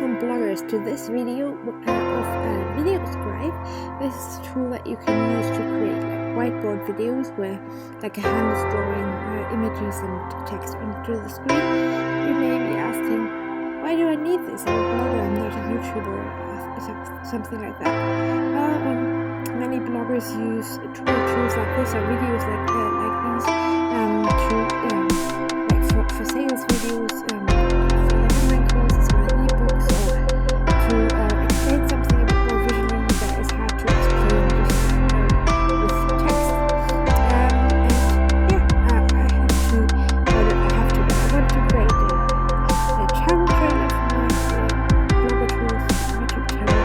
welcome bloggers to this video of VideoScribe. This is a tool that you can use to create whiteboard videos where like a hand is drawing images and text onto the screen. You may be asking, why do I need this? I'm a blogger, I'm not a YouTuber, or something like that. Many bloggers use tools like this or videos like these for sales videos, for online courses or ebooks, or to explain something a bit more visually that is hard to explain just with text. I want to create a channel trailer for my BloggerTools YouTube channel,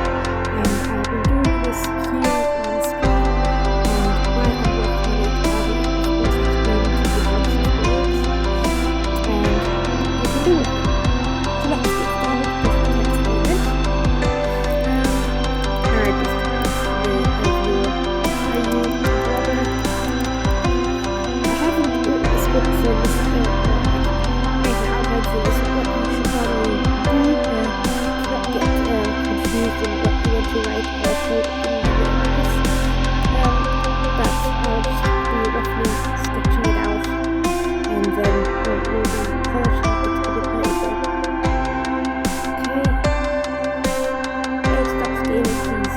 and I'll be doing this here on screen. And while I'm working on it, I'll be explaining to you how this works, and you can do it. So let's get started with the next element. I just I haven't written a script for this made an outline for this, what you should probably do to not get confused in what you want to write or code in the images. But I'll just be roughly sketching it out, and then we'll be polishing it a bit later. Okay. Stop scaling, please.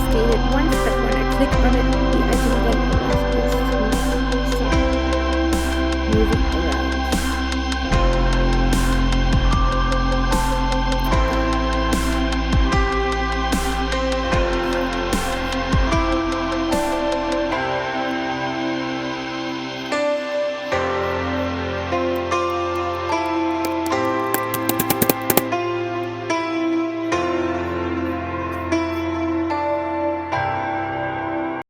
Scale it once, but when I click on it, the